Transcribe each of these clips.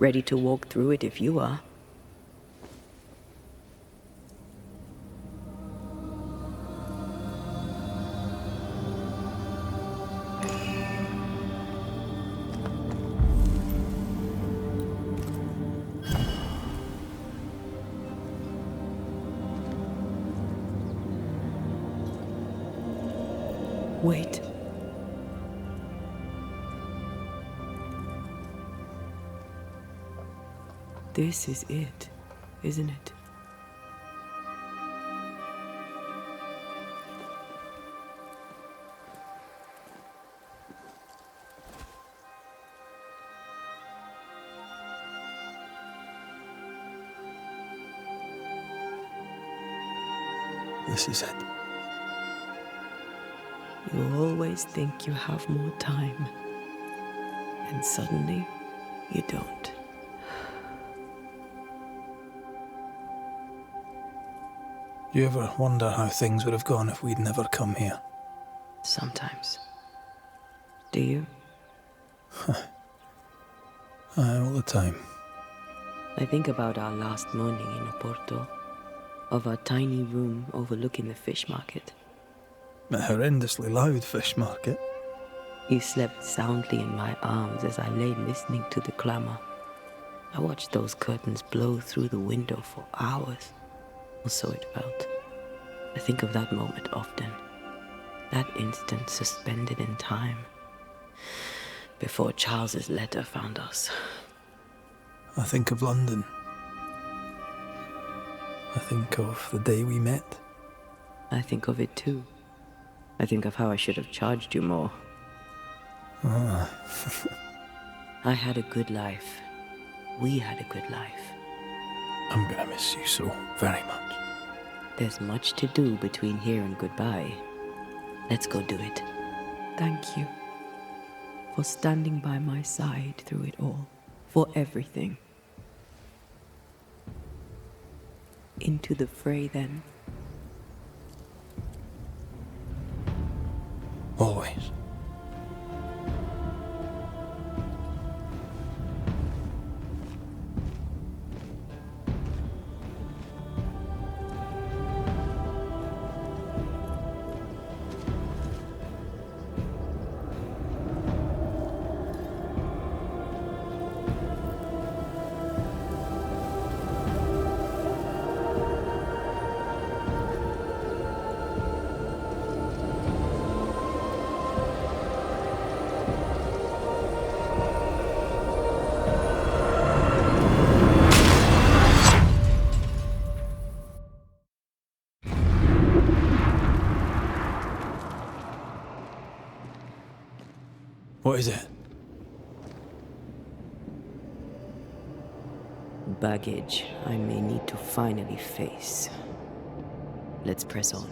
Ready to walk through it if you are. Wait. This is it, isn't it? This is it. You always think you have more time, and suddenly you don't. Do you ever wonder how things would have gone if we'd never come here? Sometimes. Do you? All the time. I think about our last morning in Oporto, of our tiny room overlooking the fish market. A horrendously loud fish market. You slept soundly in my arms as I lay listening to the clamor. I watched those curtains blow through the window for hours. Or so it felt. I think of that moment often. That instant suspended in time. Before Charles's letter found us. I think of London. I think of the day we met. I think of it too. I think of how I should have charged you more. Ah. I had a good life. We had a good life. I'm gonna miss you so very much. There's much to do between here and goodbye. Let's go do it. Thank you for standing by my side through it all. For everything. Into the fray then. Always. What is it? Baggage I may need to finally face. Let's press on.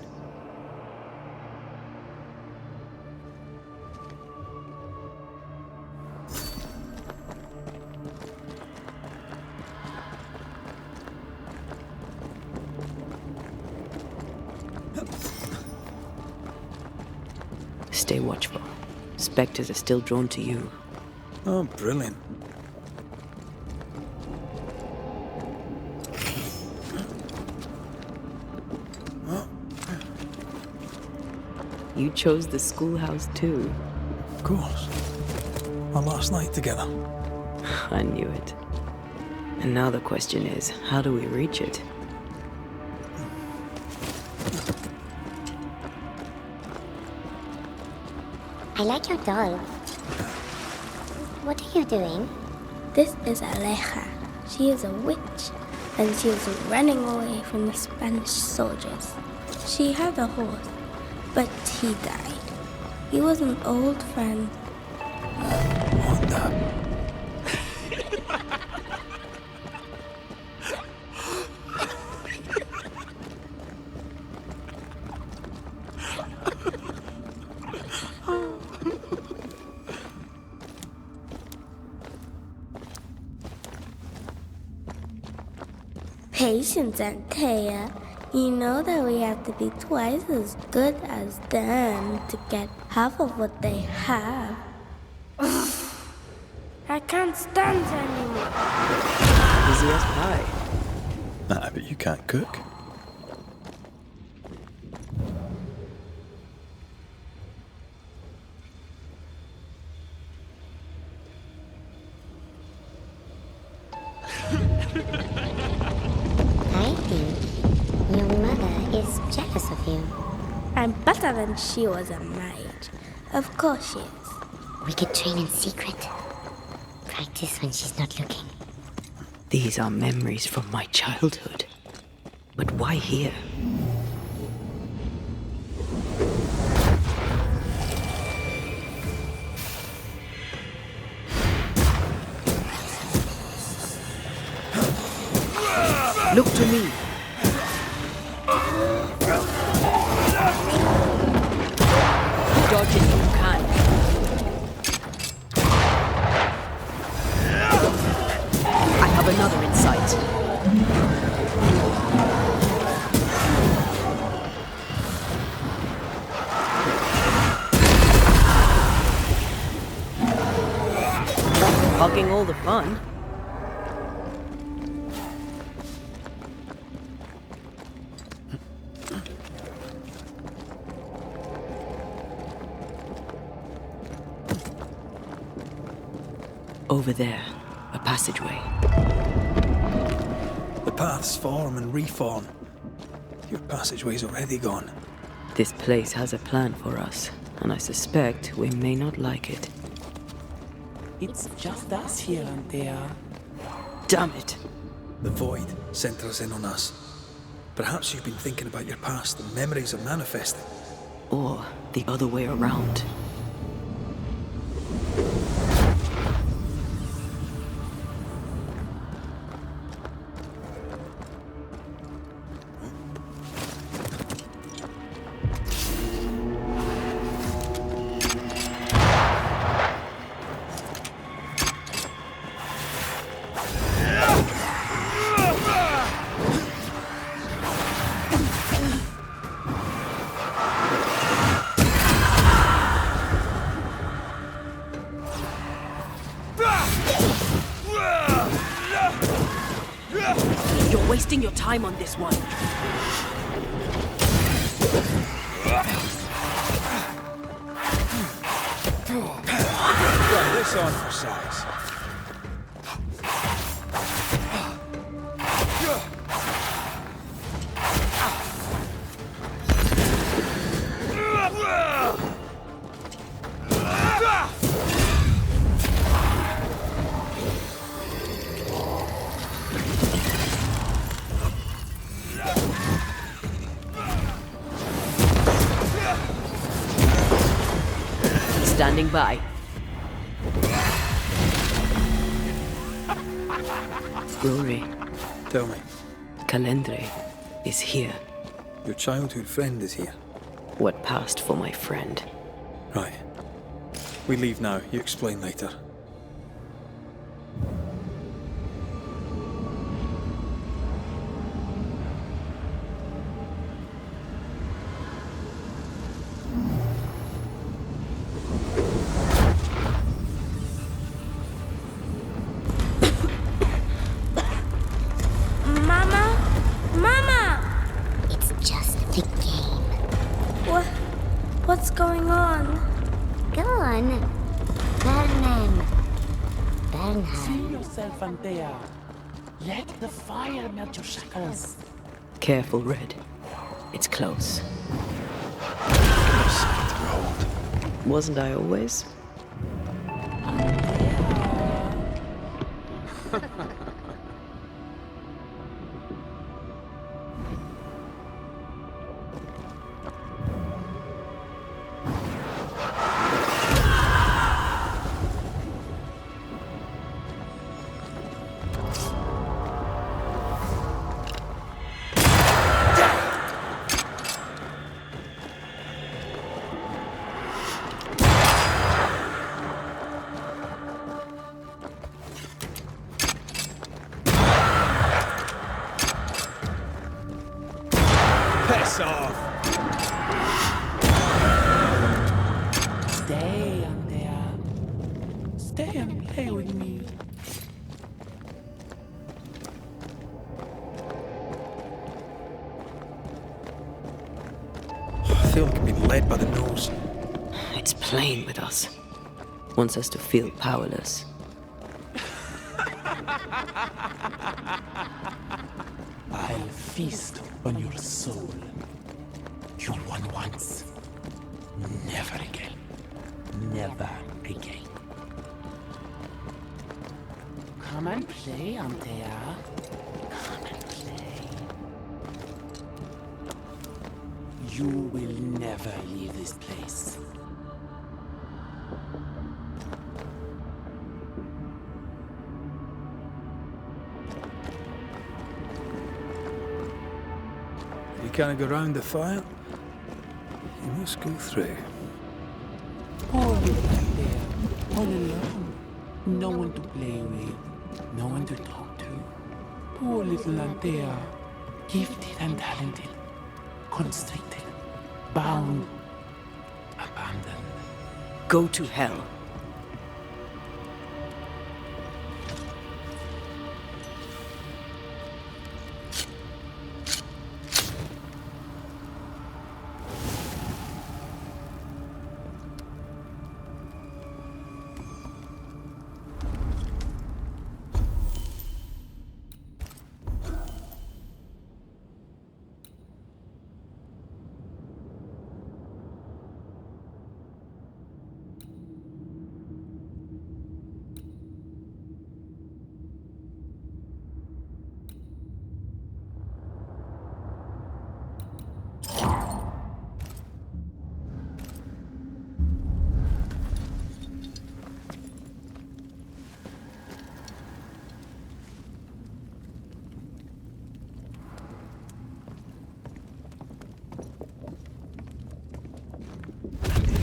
Stay watchful. Spectres are still drawn to you. Oh, brilliant. You chose the schoolhouse too. Of course. Our last night together. I knew it. And now the question is, how do we reach it? I like your doll. What are you doing? This is Aleja. She is a witch, and she was running away from the Spanish soldiers. She had a horse, but he died. He was an old friend. What the? Patience, Antea. You know that we have to be twice as good as them to get half of what they have. I can't stand anymore. Busy as pie. Nah, but you can't cook. I think your mother is jealous of you. I'm better than she was a mage. Of course she is. We could train in secret. Practice when she's not looking. These are memories from my childhood. But why here? Look to me. Dodge it if you can. I have another in sight. Hogging all the fun. Over there, a passageway. The paths form and reform. Your passageway's already gone. This place has a plan for us, and I suspect we may not like it. It's just us here and there. Damn it! The void centres in on us. Perhaps you've been thinking about your past and memories are manifesting. Or the other way around. You're wasting your time on this one. Got this on for size. Standing by. Rory, Tell me, Calendre is here. your childhood friend is here. What passed for my friend? Right. We leave now. You explain later. Mama? Mama! It's just a game. What's going on? Go on. Bernheim. See Bernheim. yourself and there. Let the fire melt your shackles. Careful, Red. It's close. Wasn't I always? Piss off! Stay on there. Stay and play with me. feel like I'm being led by the nose. It's playing with us. Wants us to feel powerless. I'll feast on your soul. You won once. Never again. Never again. Come and play, Antea. Come and play. You will never leave this place. You can't go round the fire. You must go through. Poor little Antea, all alone. No one to play with, no one to talk to. Poor little Antea, gifted and talented, constricted, bound, abandoned. Go to hell.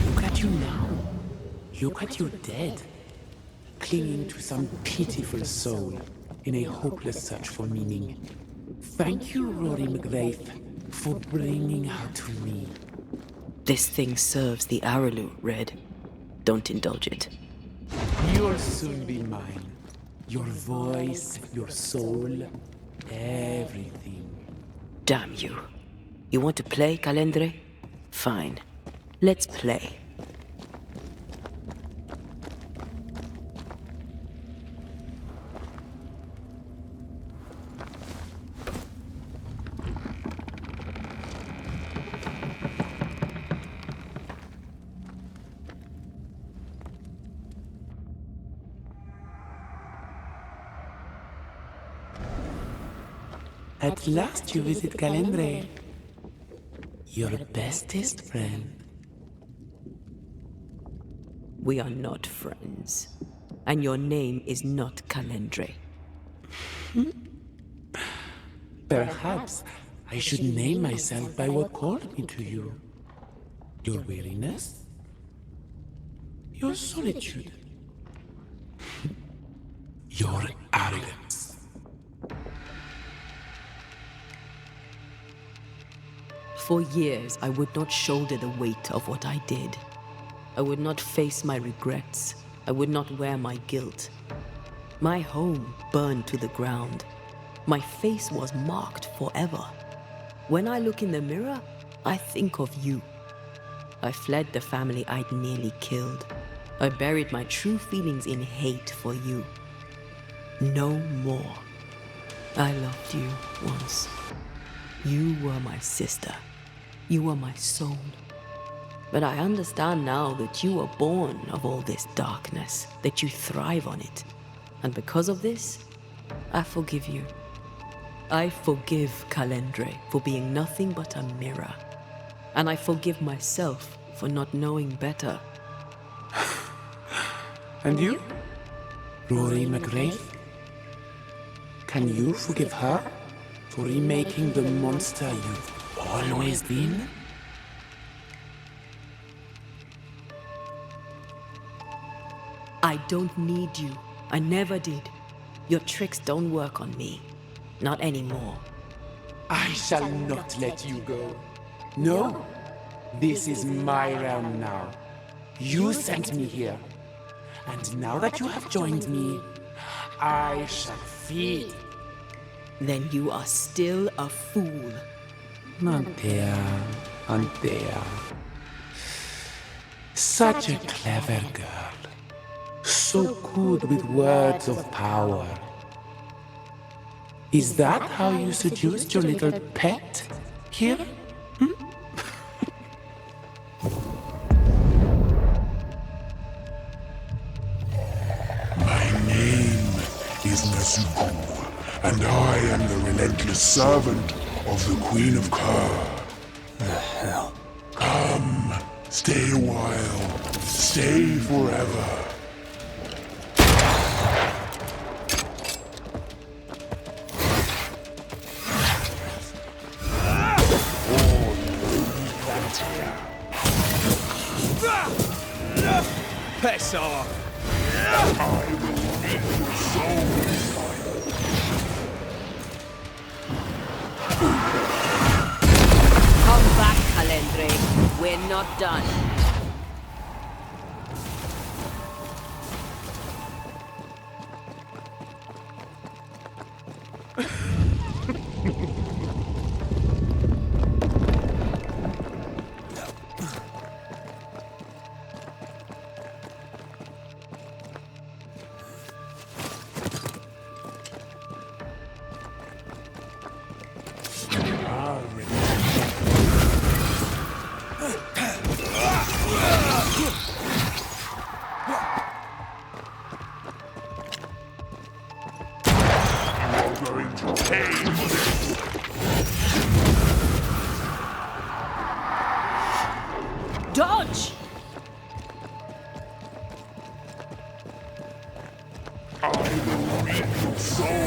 Look at you now. Look at you dead. Clinging to some pitiful soul in a hopeless search for meaning. Thank you, Rory McGrath, for bringing her to me. This thing serves the Araloo, Red. Don't indulge it. You'll soon be mine. Your voice, your soul, everything. Damn you. You want to play, Calendre? Fine. Let's play. At last you visit Calendre. Your bestest friend. We are not friends. And your name is not Calendre. Perhaps I should name myself by what called me to you. Your weariness? Your solitude? Your arrogance? For years, I would not shoulder the weight of what I did. I would not face my regrets. I would not wear my guilt. My home burned to the ground. My face was marked forever. When I look in the mirror, I think of you. I fled the family I'd nearly killed. I buried my true feelings in hate for you. No more. I loved you once. You were my sister. You were my soul. But I understand now that you were born of all this darkness, that you thrive on it. And because of this, I forgive you. I forgive Calendre for being nothing but a mirror. And I forgive myself for not knowing better. And you? Rory McGrath? Can you forgive her for remaking the monster you've always been? I don't need you. I never did. Your tricks don't work on me. Not anymore. I shall not let you go. No, this is my realm now. You sent me here. And now that you have joined me, I shall feed. Then you are still a fool. Antea, Antea. Such a clever girl. So good with words of power. Is that how you seduced your little pet here? My name is Nezuko, and I am the relentless servant of the Queen of Kur. The hell? Come, stay a while, stay forever. Piss off! I will make your soul Come back, Calendre. We're not done. going to pay for this. Dodge! I will reap your soul.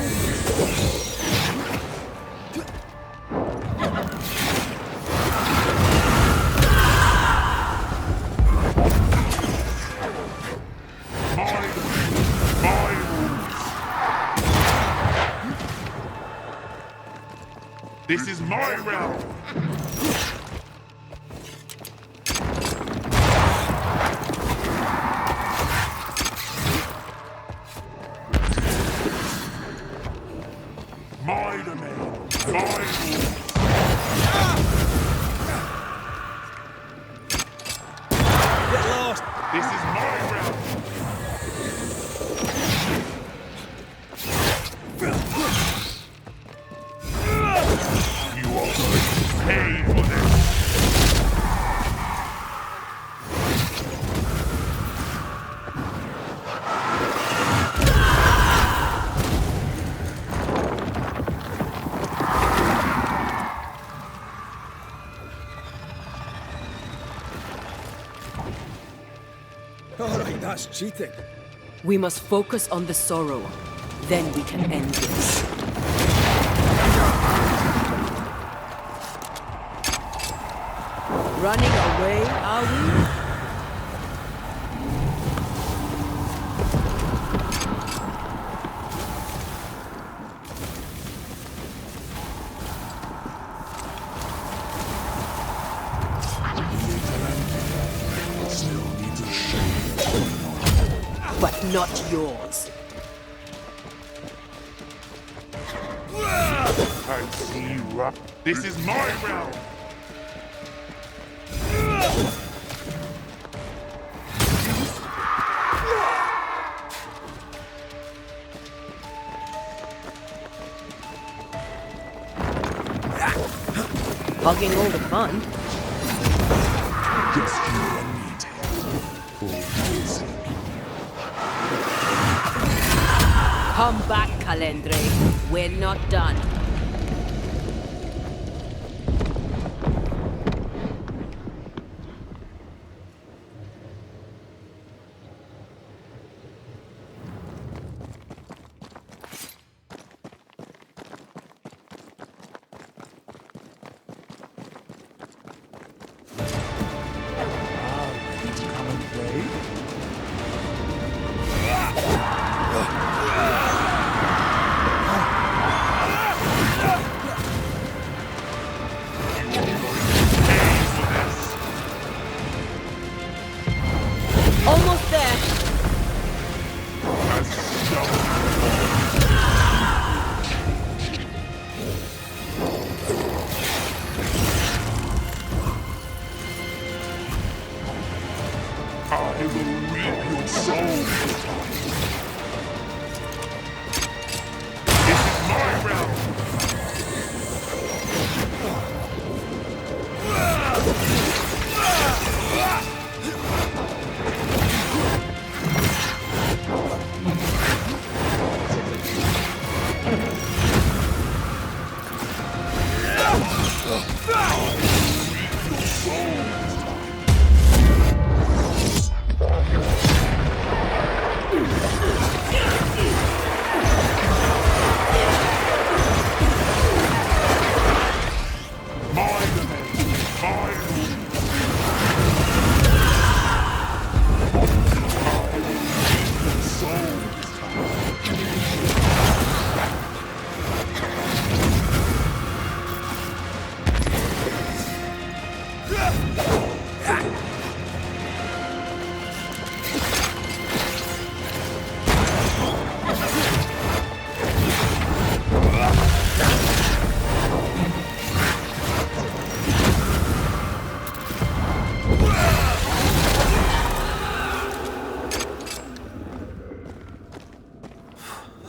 This is my realm! My domain! My rules! Get lost! This is my realm! You are going to pay for this! Alright, that's cheating. We must focus on the sorrow. Then we can end this. Running away, are we? Still needs a shade. But not yours. I see you up. This is my realm! Hogging all the fun. Just you and me, for easy. Come back, Calendre. We're not done. Come and play? will reap your soul. This is my realm.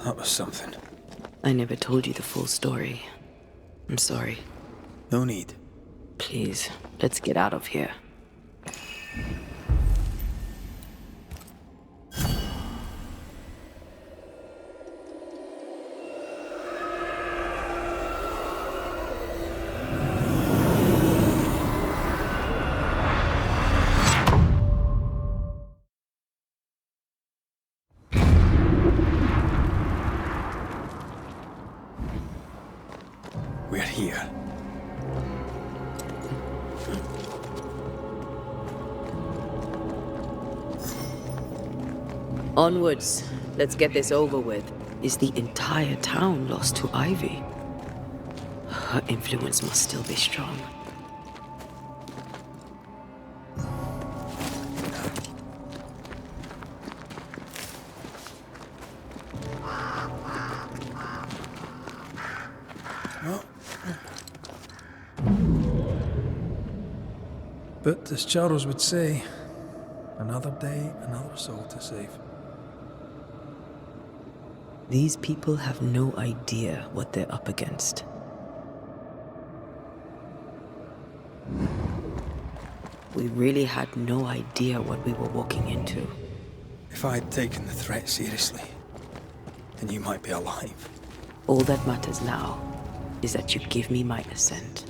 That was something. I never told you the full story. I'm sorry. No need. Please, let's get out of here. We're here. Onwards. Let's get this over with. Is the entire town lost to Ivy? Her influence must still be strong. But as Charles would say, another day, another soul to save. These people have no idea what they're up against. We really had no idea what we were walking into. If I'd taken the threat seriously, then you might be alive. All that matters now is that you give me my assent.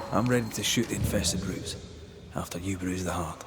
I'm ready to shoot the infested roots after you bruise the heart.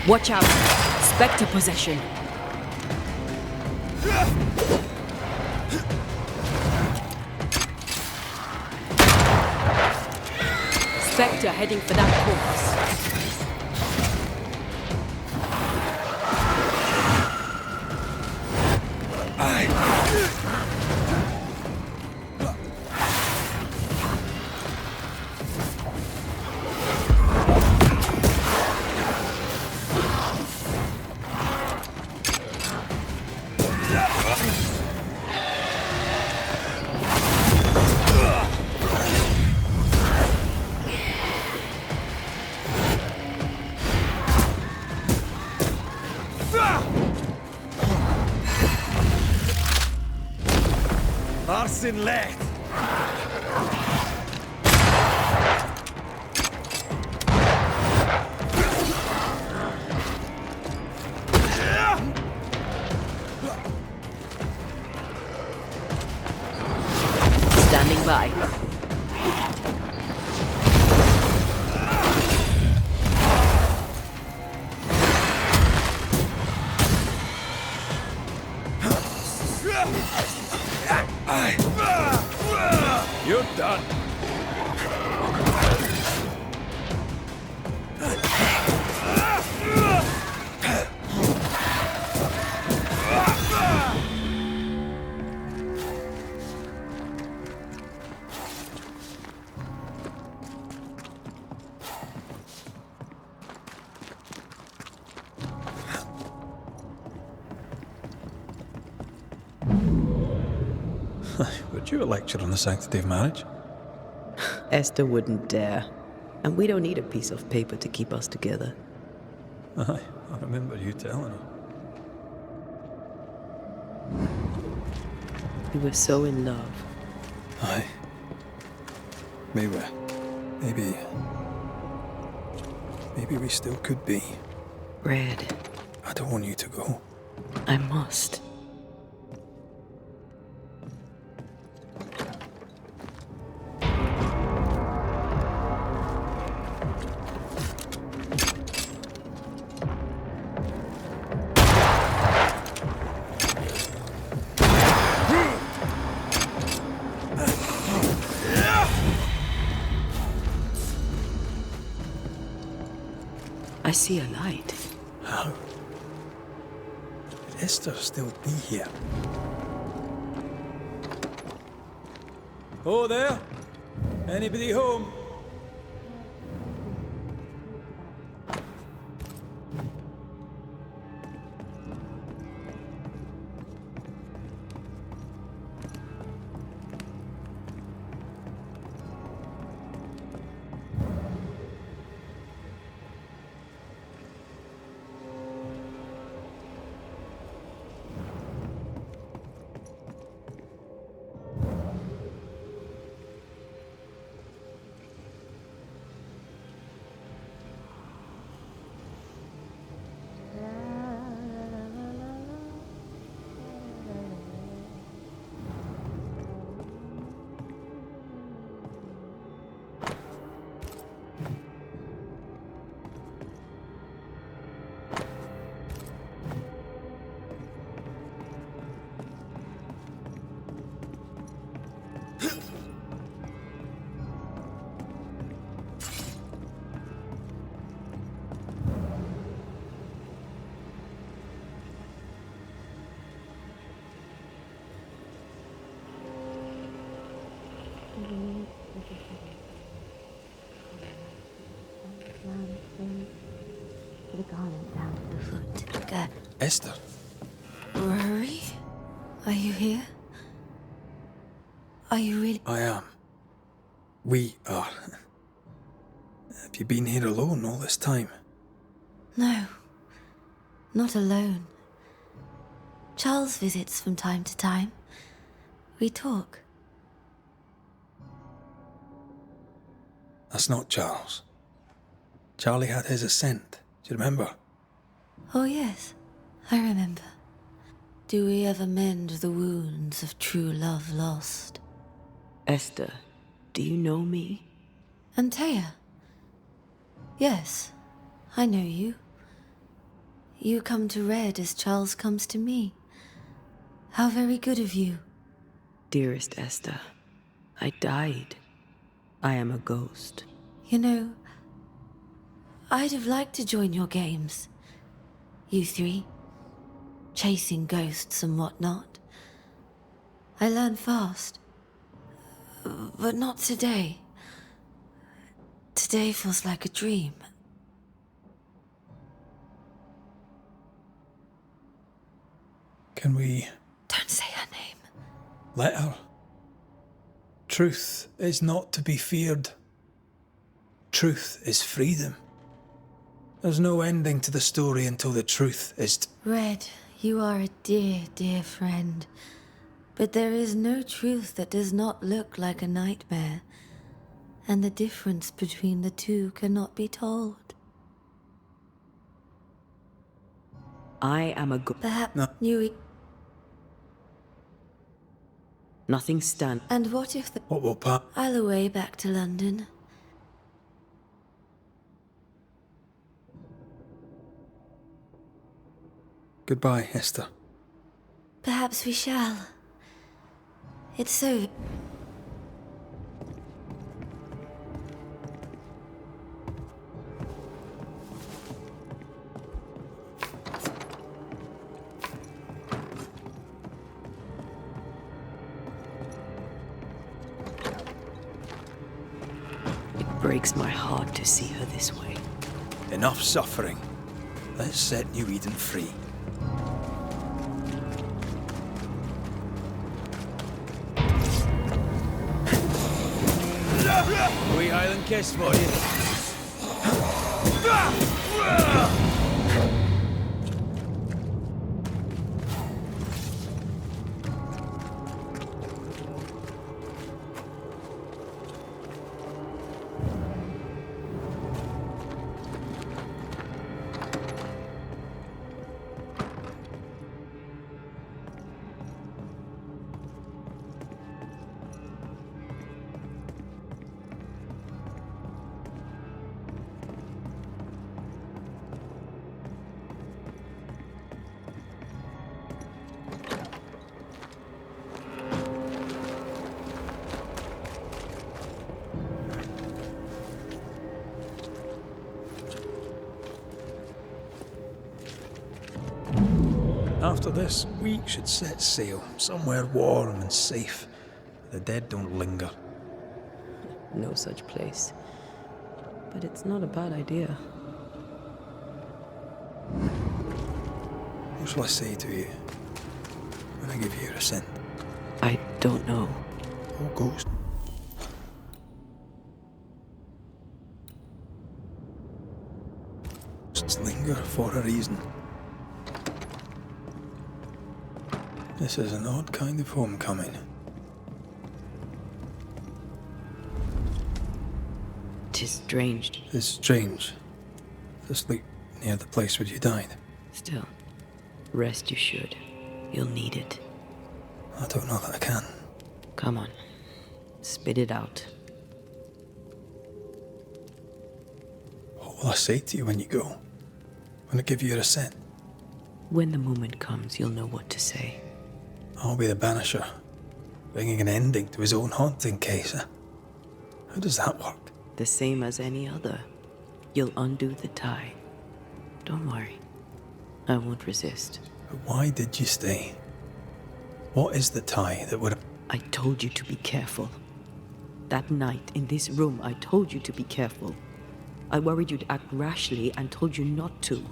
Watch out! Spectre possession! Spectre heading for that corpse. Arsen left! Standing by. You're done! Would you a lecture on the sanctity of marriage? Esther wouldn't dare. And we don't need a piece of paper to keep us together. Aye, I remember you telling her. We were so in love. Aye. Maybe we still could be. Red, I don't want you to go. I must. I see a light. How? Could Esther still be here? Oh, there? Anybody home? Esther. Rory? Are you here? Are you really? I am. We are. Have you been here alone all this time? No. Not alone. Charles visits from time to time. We talk. That's not Charles. Charlie had his ascent. Do you remember? Oh, yes. I remember. Do we ever mend the wounds of true love lost? Esther, do you know me? Antea? Yes, I know you. You come to Red as Charles comes to me. How very good of you. Dearest Esther, I died. I am a ghost. You know, I'd have liked to join your games. You three, chasing ghosts and whatnot. I learn fast. But not today. Today feels like a dream. Can we... Don't say her name. let her? Truth is not to be feared. Truth is freedom. There's no ending to the story until the truth is... Red, you are a dear, dear friend. But there is no truth that does not look like a nightmare. And the difference between the two cannot be told. I am a good... Perhaps No. you... Nothing stand. And what if the... What will pa... I'll away back to London. Goodbye, Esther. Perhaps we shall. It's so... It breaks my heart to see her this way. Enough suffering. Let's set New Eden free. Wee Highland kiss for you. After this, we should set sail somewhere warm and safe. The dead don't linger. No such place. But it's not a bad idea. What shall I say to you when I give you your assent? I don't know. Oh, ghost. Ghosts linger for a reason. This is an odd kind of homecoming. Tis strange. It's strange to sleep near the place where you died. Still, rest you should. You'll need it. I don't know that I can. Come on. Spit it out. What will I say to you when you go? When I give you your assent? When the moment comes, you'll know what to say. I'll be the banisher, bringing an ending to his own haunting case. How does that work? The same as any other. You'll undo the tie. Don't worry. I won't resist. But why did you stay? What is the tie that would... I told you to be careful. That night in this room, I told you to be careful. I worried you'd act rashly and told you not to.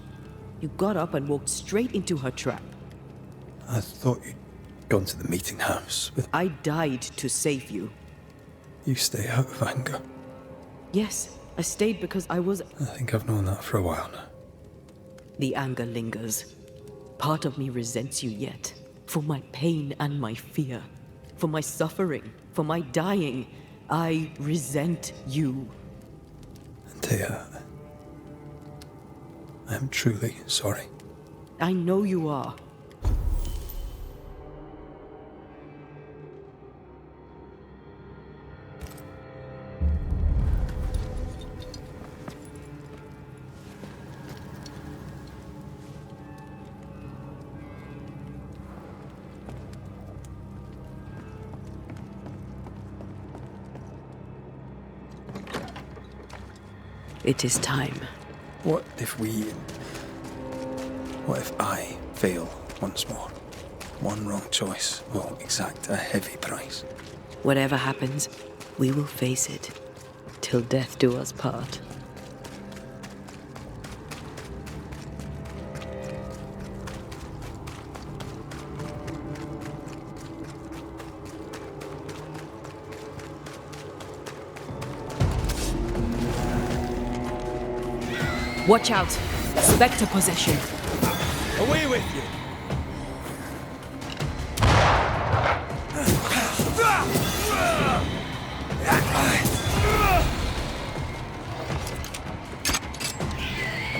You got up and walked straight into her trap. I thought you'd gone to the meeting house with... I died to save you. You stay out of anger. Yes, I stayed because I was... I think I've known that for a while now. The anger lingers. Part of me resents you yet. For my pain and my fear. For my suffering. For my dying. I resent you. Antea, I'm truly sorry. I know you are. It is time. What if I fail once more? One wrong choice will exact a heavy price. Whatever happens, we will face it, till death do us part. Watch out! Spectre possession. Away with you!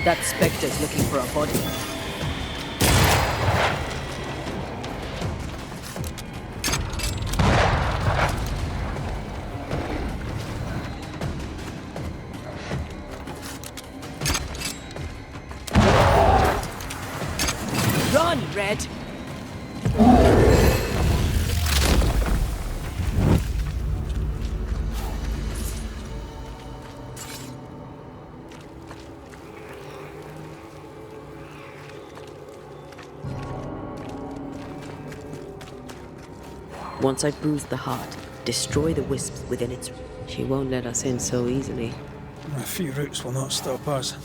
That Spectre's looking for a body. Run, Red! Once I bruise the heart, destroy the wisps within its... She won't let us in so easily. A few roots will not stop us.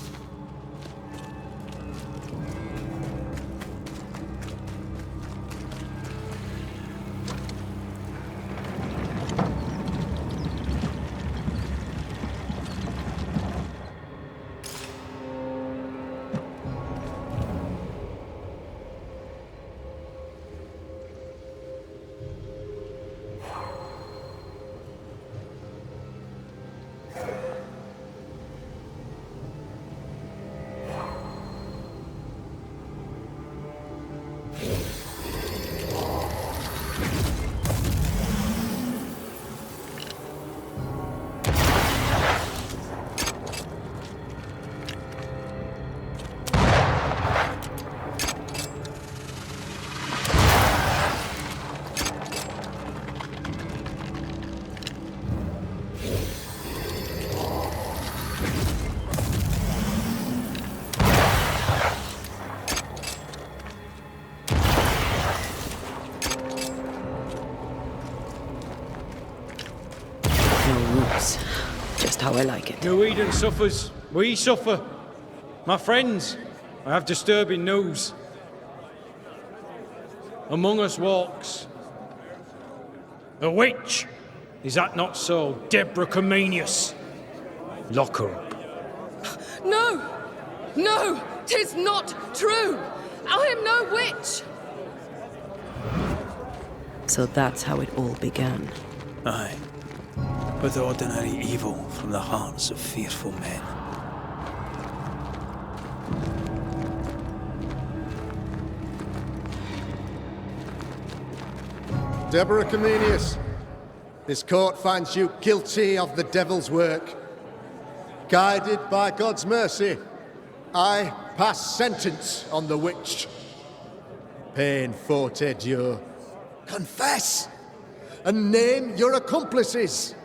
Just how I like it. New Eden suffers. We suffer. My friends, I have disturbing news. Among us walks a witch. Is that not so, Deborah Comenius? Lock her up. No! No! 'Tis not true! I am no witch! So that's how it all began. Aye. With ordinary evil from the hearts of fearful men. Deborah Comenius, this court finds you guilty of the devil's work. Guided by God's mercy, I pass sentence on the witch. Pain forte Dieu. Confess and name your accomplices,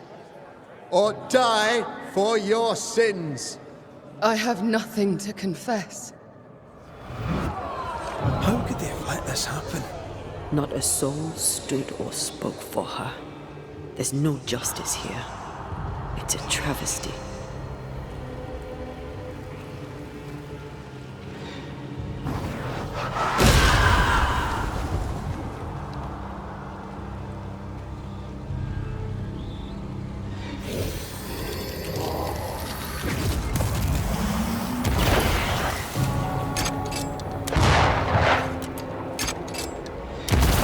or die for your sins. I have nothing to confess. How could they have let this happen? Not a soul stood or spoke for her. There's no justice here. It's a travesty.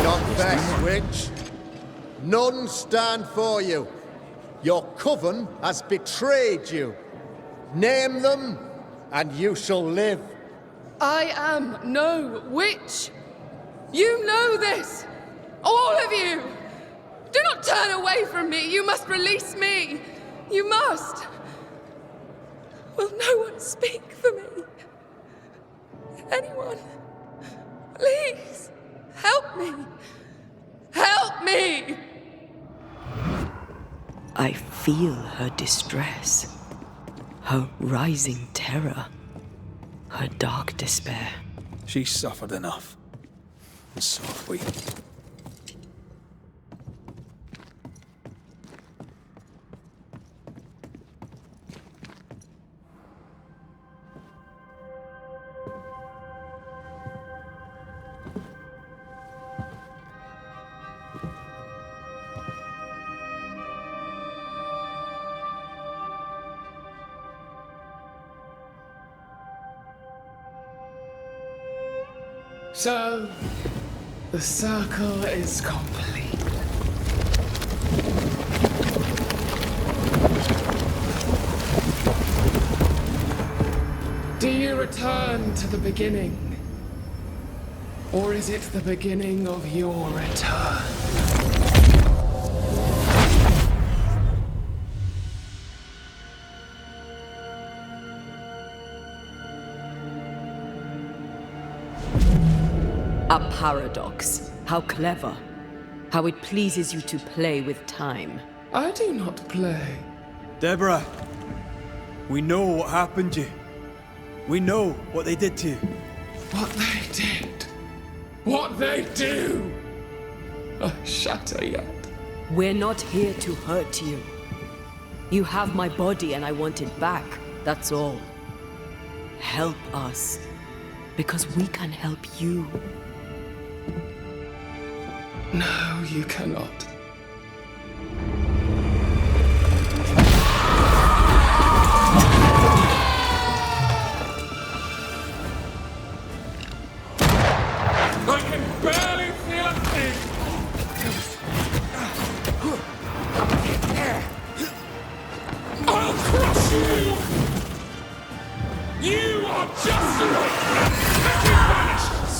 Confess, witch. None stand for you. Your coven has betrayed you. Name them, and you shall live. I am no witch! You know this! All of you! Do not turn away from me! You must release me! You must! Will no one speak for me? Anyone? Please! Help me! Help me! I feel her distress. her rising terror, her dark despair. She's suffered enough. And so have we. So, the circle is complete. Do you return to the beginning? Or is it the beginning of your return? A paradox. How clever. How it pleases you to play with time. I do not play. Deborah, we know what happened to you. We know what they did to you. What they did. What they do. I shatter yet. We're not here to hurt you. You have my body and I want it back. That's all. Help us. Because we can help you. No, you cannot. I can barely feel a thing. I'll crush you! You are just like Banishers!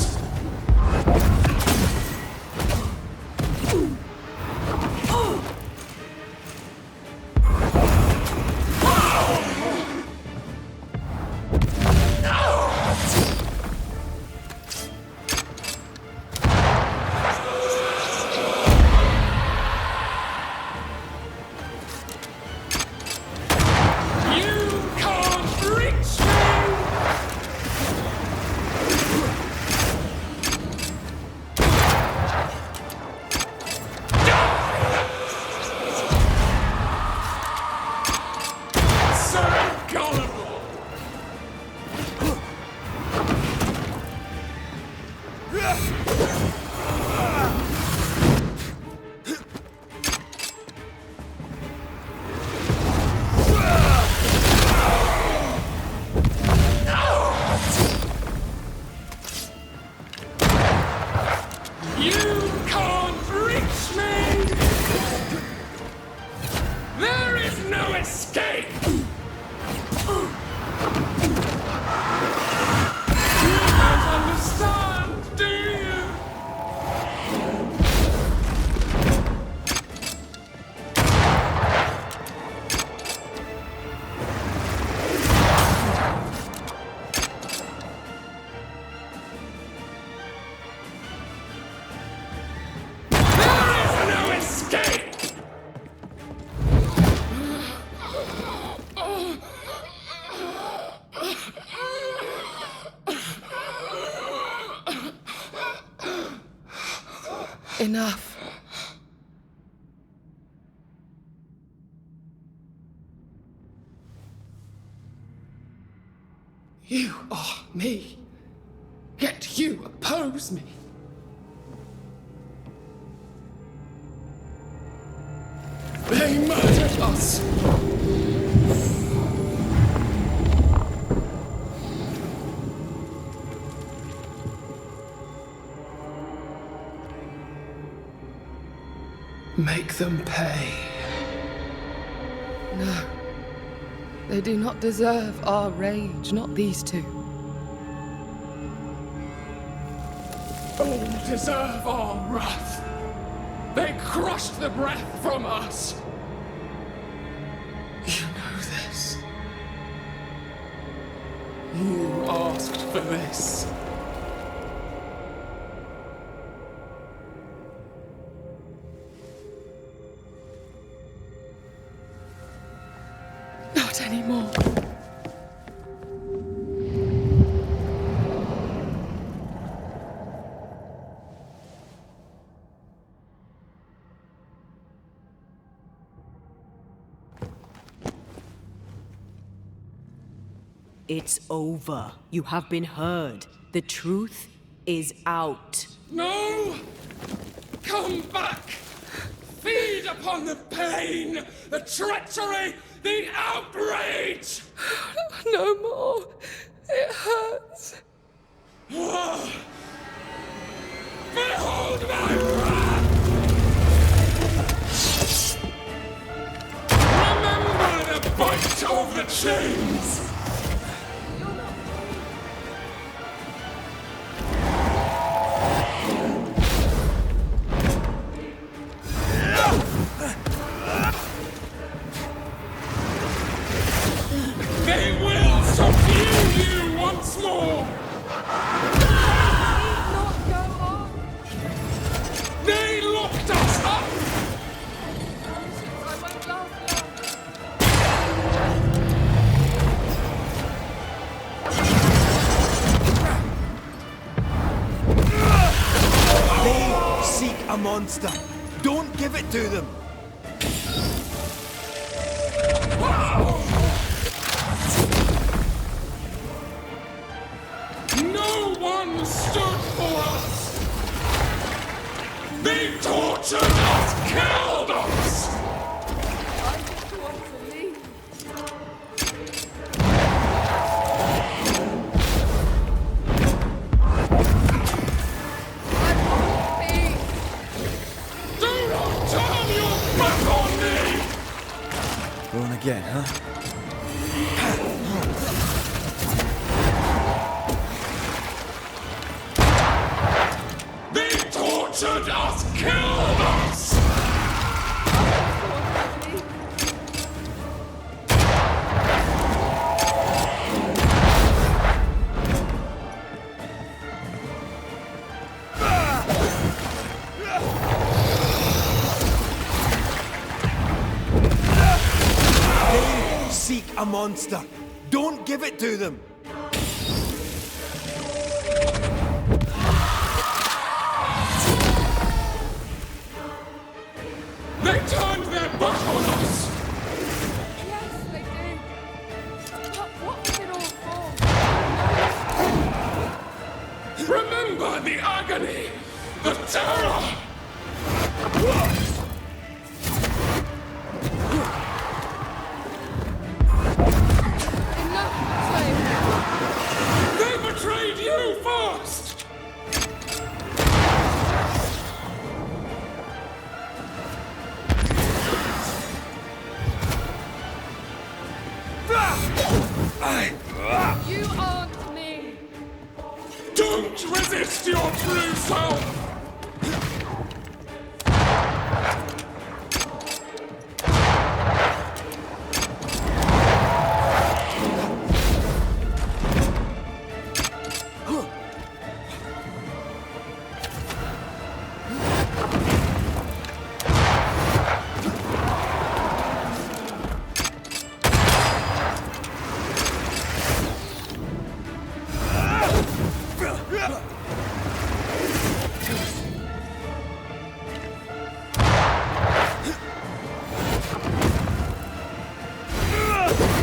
Enough. You are me, yet you oppose me. They murdered us. Make them pay. No. They do not deserve our rage, not these two. All deserve our wrath. They crushed the breath from us. You know this. You asked for this. Not anymore. It's over. You have been heard. The truth is out. No! Come back! Feed upon the pain, the treachery, the outrage! No more. It hurts. Behold my wrath! Remember the bite of the chains! They will subdue you once more! Not go on. They locked us up! I won't last long. They seek a monster. Don't give it to them. No one stood for us! They tortured us, killed us! I just want to leave. I want peace. Do not turn your back on me! Going again, huh? They tortured us, killed us! They seek a monster. Don't give it to them. They turned their back on us! Yes, they did. But what was it all for? Remember the agony, the terror! Enough, slave. They betrayed you first! You aren't me. Don't resist your true self!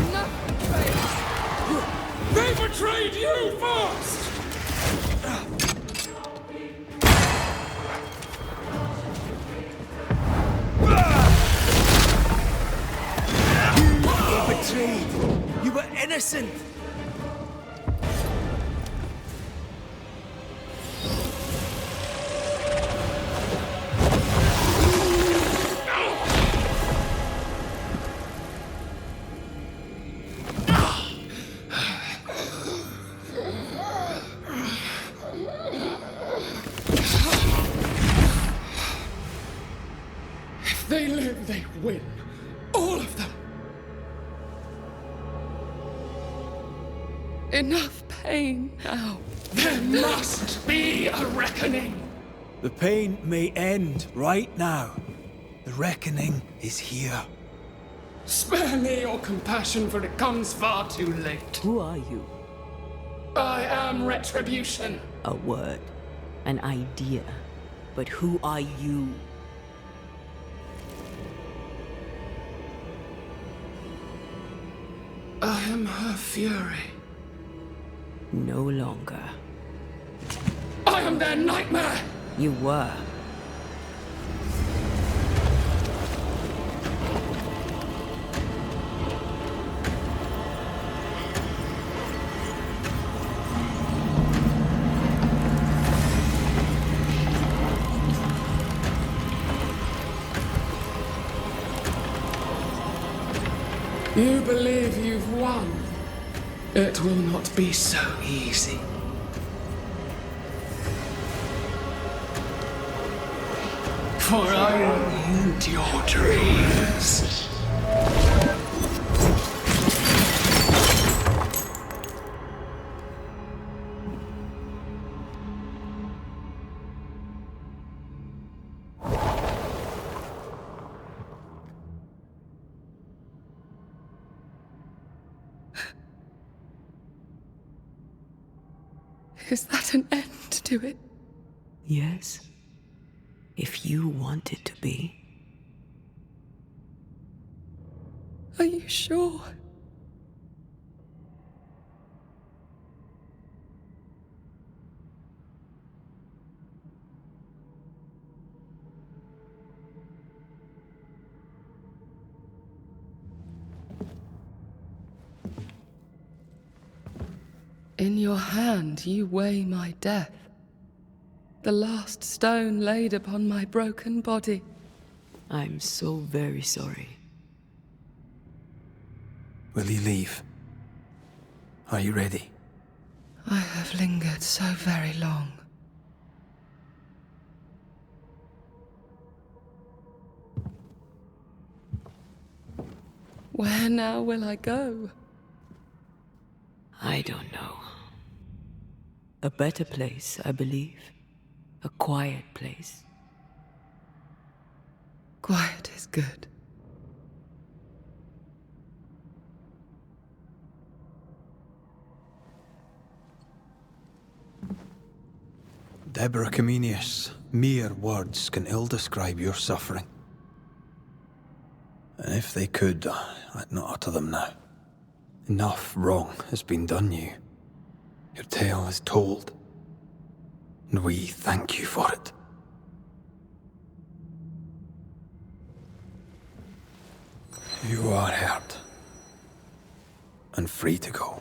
Enough, betrayal. They betrayed you first! You were betrayed. You were innocent. If they live, they win. All of them. Enough pain now. There must be a reckoning. The pain may end right now. The reckoning is here. Spare me your compassion, for it comes far too late. Who are you? I am retribution. A word, an idea. But who are you? I am her fury. No longer. I am their nightmare! You were. You believe you've won? It will not be so easy. For I end your dreams. Is that an end to it? Yes. If you want it to be. Are you sure? In your hand you weigh my death, the last stone laid upon my broken body. I'm so very sorry. Will you leave? Are you ready? I have lingered so very long. Where now will I go? I don't know. A better place, I believe. A quiet place. Quiet is good. Deborah Comenius, mere words can ill describe your suffering. And if they could, I'd not utter them now. Enough wrong has been done you. Your tale is told. And we thank you for it. You are heard. And free to go.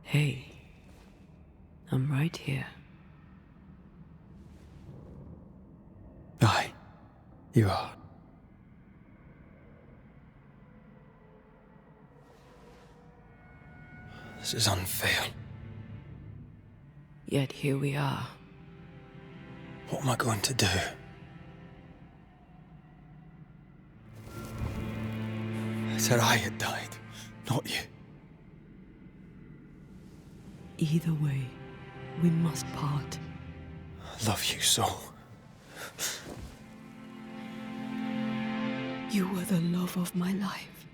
Hey, I'm right here. Aye, you are. This is unfair. Yet here we are. What am I going to do? I said I had died, not you. Either way, we must part. I love you so. You were the love of my life.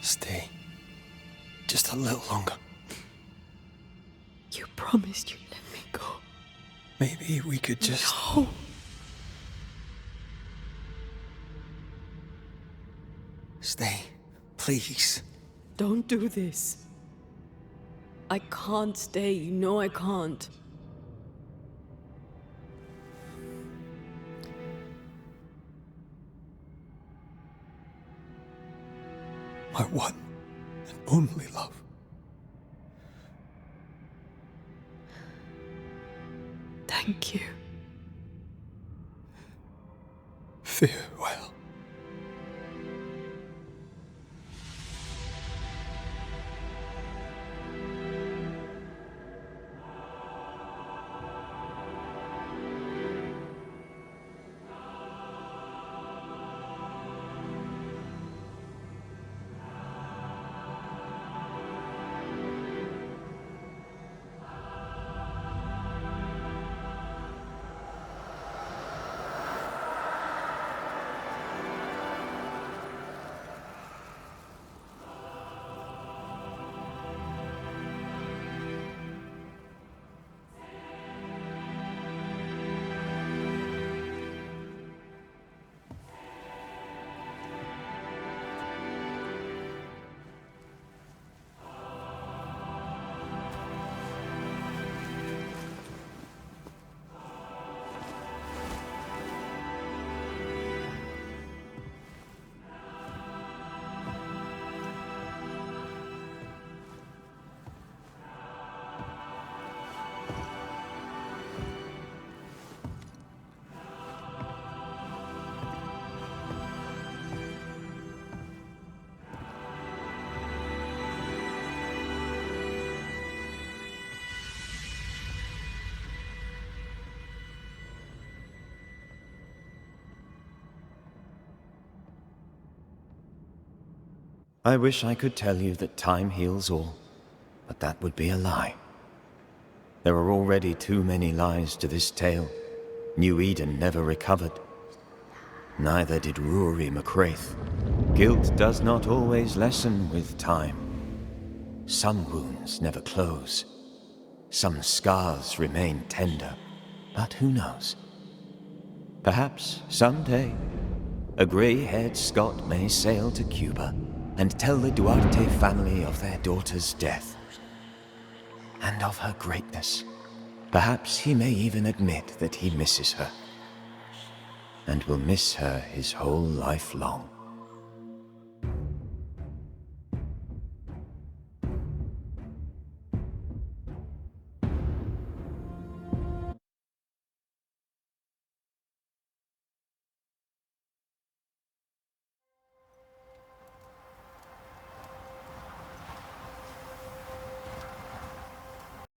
Stay. Just a little longer. You promised you'd let me go. Maybe we could just... No. Stay, please. Don't do this. I can't stay, you know I can't. My one and only love. Thank you. Farewell. I wish I could tell you that time heals all, but that would be a lie. There are already too many lies to this tale. New Eden never recovered. Neither did Rory McCraith. Guilt does not always lessen with time. Some wounds never close. Some scars remain tender, but who knows? Perhaps someday, a grey-haired Scot may sail to Cuba and tell the Duarte family of their daughter's death and of her greatness. Perhaps he may even admit that he misses her and will miss her his whole life long.